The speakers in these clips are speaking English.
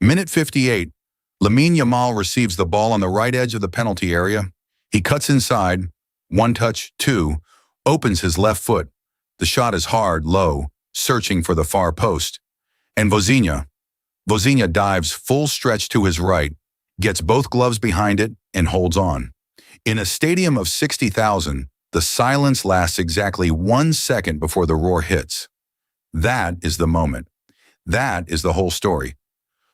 Minute 58, Lamine Yamal receives the ball on the right edge of the penalty area. He cuts inside, one touch, two, opens his left foot. The shot is hard, low, searching for the far post. And Vozinha dives full stretch to his right, gets both gloves behind it, and holds on. In a stadium of 60,000, the silence lasts exactly 1 second before the roar hits. That is the moment. That is the whole story.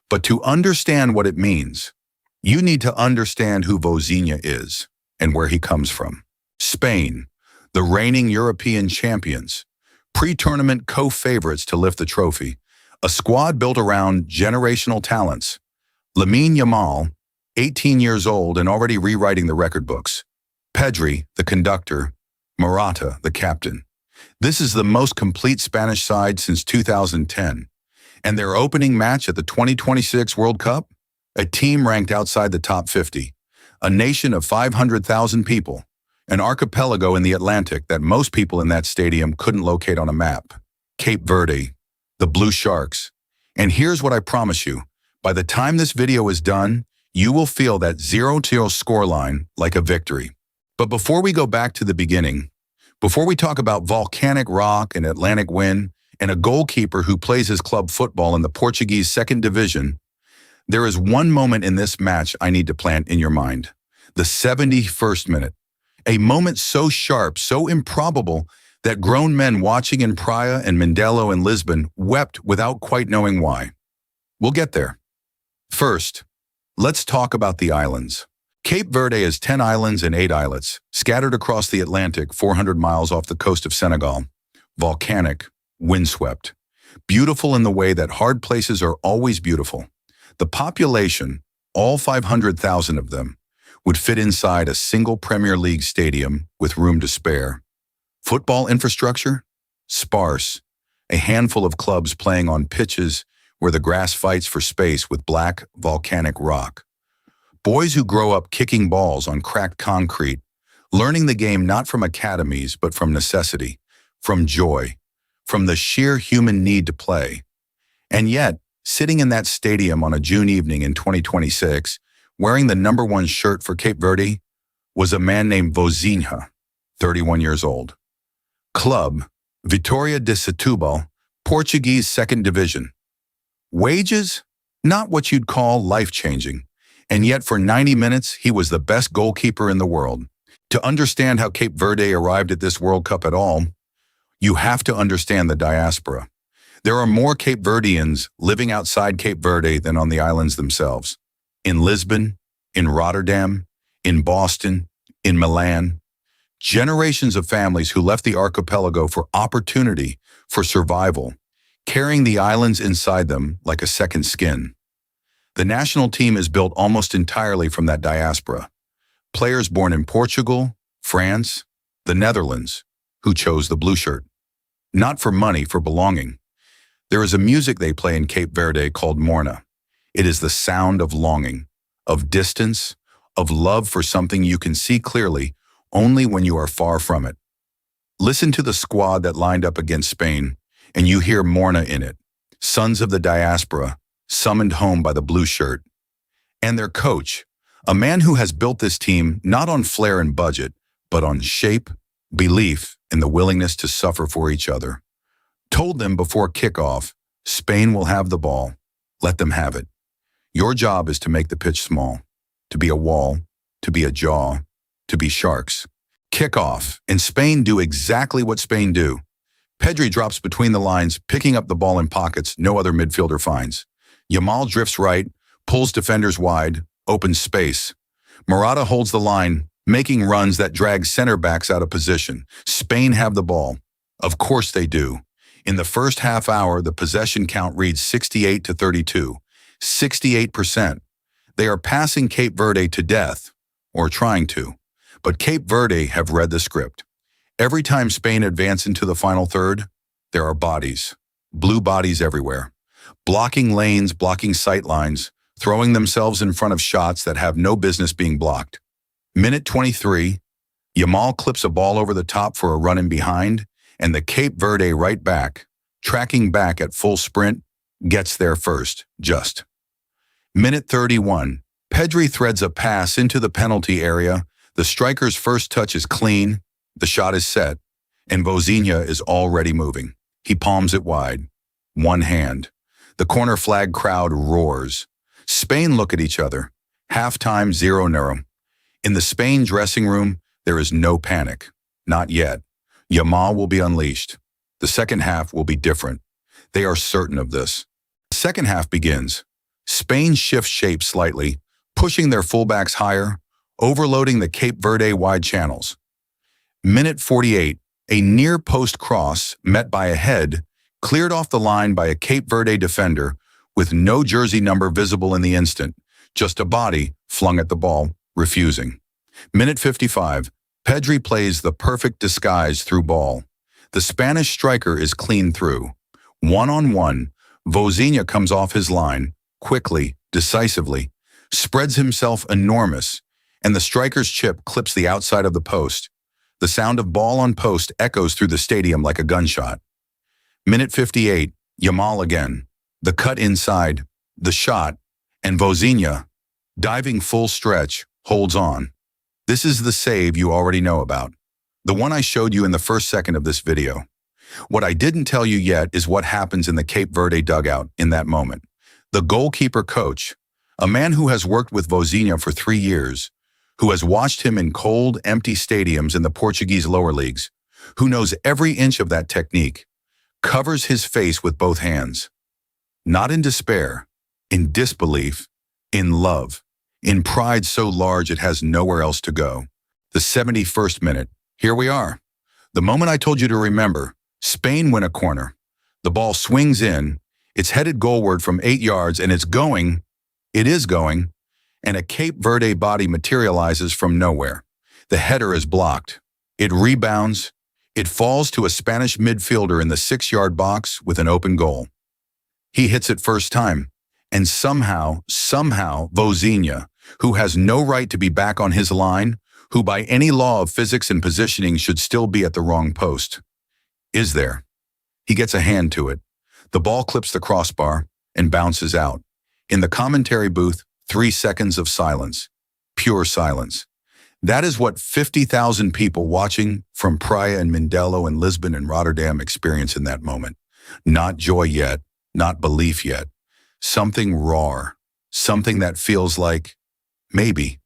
But to understand what it means, you need to understand who Vozinha is and where he comes from. Spain, the reigning European champions, pre-tournament co-favorites to lift the trophy, a squad built around generational talents. Lamine Yamal, 18 years old and already rewriting the record books. Pedri, the conductor. Morata, the captain. This is the most complete Spanish side since 2010. And their opening match at the 2026 World Cup? A team ranked outside the top 50. A nation of 500,000 people. An archipelago in the Atlantic that most people in that stadium couldn't locate on a map. Cape Verde, the Blue Sharks. And here's what I promise you. By the time this video is done, you will feel that 0-0 scoreline like a victory. But before we go back to the beginning, before we talk about volcanic rock and Atlantic wind and a goalkeeper who plays his club football in the Portuguese second division, there is one moment in this match I need to plant in your mind. The 71st minute. A moment so sharp, so improbable, that grown men watching in Praia and Mindelo and Lisbon wept without quite knowing why. We'll get there. First, let's talk about the islands. Cape Verde is 10 islands and 8 islets, scattered across the Atlantic 400 miles off the coast of Senegal. Volcanic, windswept. Beautiful in the way that hard places are always beautiful. The population, all 500,000 of them, would fit inside a single Premier League stadium with room to spare. Football infrastructure? Sparse. A handful of clubs playing on pitches where the grass fights for space with black, volcanic rock. Boys who grow up kicking balls on cracked concrete, learning the game not from academies but from necessity, from joy, from the sheer human need to play. And yet, sitting in that stadium on a June evening in 2026, wearing the #1 shirt for Cape Verde, was a man named Vozinha, 31 years old. Club, Vitória de Setúbal, Portuguese second division. Wages? Not what you'd call life-changing. And yet for 90 minutes, he was the best goalkeeper in the world. To understand how Cape Verde arrived at this World Cup at all, you have to understand the diaspora. There are more Cape Verdeans living outside Cape Verde than on the islands themselves. In Lisbon, in Rotterdam, in Boston, in Milan. Generations of families who left the archipelago for opportunity, for survival, carrying the islands inside them like a second skin. The national team is built almost entirely from that diaspora. Players born in Portugal, France, the Netherlands, who chose the blue shirt. Not for money, for belonging. There is a music they play in Cape Verde called Morna. It is the sound of longing, of distance, of love for something you can see clearly only when you are far from it. Listen to the squad that lined up against Spain, and you hear Morna in it. Sons of the diaspora, summoned home by the blue shirt. And their coach, a man who has built this team not on flair and budget, but on shape, belief, and the willingness to suffer for each other. Told them before kickoff, Spain will have the ball. Let them have it. Your job is to make the pitch small, to be a wall, to be a jaw, to be sharks. Kickoff, and Spain do exactly what Spain do. Pedri drops between the lines, picking up the ball in pockets no other midfielder finds. Yamal drifts right, pulls defenders wide, opens space. Morata holds the line, making runs that drag center backs out of position. Spain have the ball. Of course they do. In the first half hour, the possession count reads 68-32. 68%. They are passing Cape Verde to death, or trying to. But Cape Verde have read the script. Every time Spain advance into the final third, there are bodies, blue bodies everywhere, blocking lanes, blocking sight lines, throwing themselves in front of shots that have no business being blocked. Minute 23, Yamal clips a ball over the top for a run in behind, and the Cape Verde right back, tracking back at full sprint, gets there first, just. Minute 31. Pedri threads a pass into the penalty area. The striker's first touch is clean, the shot is set, and Vozinha is already moving. He palms it wide. One hand. The corner flag crowd roars. Spain look at each other. Halftime 0-0. In the Spain dressing room, there is no panic. Not yet. Yamal will be unleashed. The second half will be different. They are certain of this. The second half begins. Spain shifts shape slightly, pushing their fullbacks higher, overloading the Cape Verde wide channels. Minute 48, a near-post cross met by a head, cleared off the line by a Cape Verde defender with no jersey number visible in the instant, just a body flung at the ball, refusing. Minute 55, Pedri plays the perfect disguise through ball. The Spanish striker is clean through. One-on-one, Vozinha comes off his line, quickly, decisively, spreads himself enormous, and the striker's chip clips the outside of the post. The sound of ball on post echoes through the stadium like a gunshot. Minute 58, Yamal again. The cut inside, the shot, and Vozinha, diving full stretch, holds on. This is the save you already know about. The one I showed you in the first second of this video. What I didn't tell you yet is what happens in the Cape Verde dugout in that moment. The goalkeeper coach, a man who has worked with Vozinha for 3 years, who has watched him in cold, empty stadiums in the Portuguese lower leagues, who knows every inch of that technique, covers his face with both hands. Not in despair, in disbelief, in love, in pride so large it has nowhere else to go. The 71st minute, here we are. The moment I told you to remember, Spain win a corner. The ball swings in, it's headed goalward from 8 yards and it is going, and a Cape Verde body materializes from nowhere. The header is blocked. It rebounds. It falls to a Spanish midfielder in the 6-yard box with an open goal. He hits it first time, and somehow, Vozinha, who has no right to be back on his line, who by any law of physics and positioning should still be at the wrong post, is there. He gets a hand to it. The ball clips the crossbar and bounces out. In the commentary booth, 3 seconds of silence. Pure silence. That is what 50,000 people watching from Praia and Mindelo and Lisbon and Rotterdam experience in that moment. Not joy yet, not belief yet. Something raw. Something that feels like, maybe.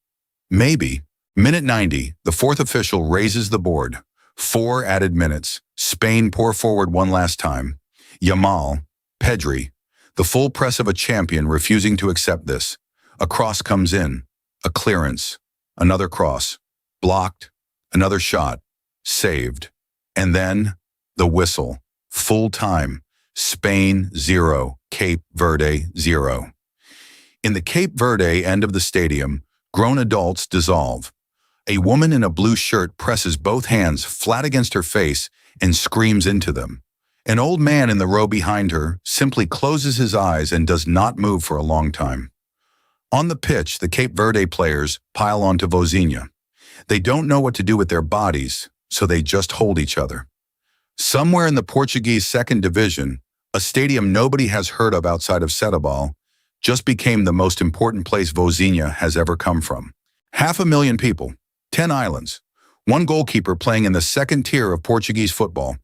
Minute 90, the fourth official raises the board. 4 added minutes. Spain pour forward one last time. Yamal, Pedri, the full press of a champion refusing to accept this. A cross comes in, a clearance, another cross, blocked, another shot, saved. And then, the whistle, full time, Spain 0, Cape Verde 0. In the Cape Verde end of the stadium, grown adults dissolve. A woman in a blue shirt presses both hands flat against her face and screams into them. An old man in the row behind her simply closes his eyes and does not move for a long time. On the pitch, the Cape Verde players pile onto Vozinha. They don't know what to do with their bodies, so they just hold each other. Somewhere in the Portuguese second division, a stadium nobody has heard of outside of Setúbal just became the most important place Vozinha has ever come from. 500,000 people, 10 islands, one goalkeeper playing in the second tier of Portuguese football,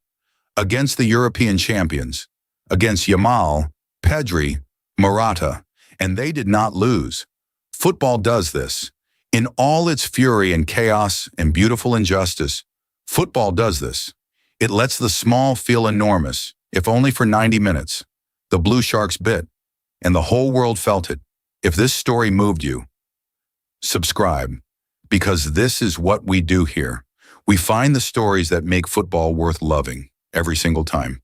against the European champions, against Yamal, Pedri, Morata, and they did not lose. Football does this. In all its fury and chaos and beautiful injustice, football does this. It lets the small feel enormous, if only for 90 minutes. The Blue Sharks bit, and the whole world felt it. If this story moved you, subscribe, because this is what we do here. We find the stories that make football worth loving every single time.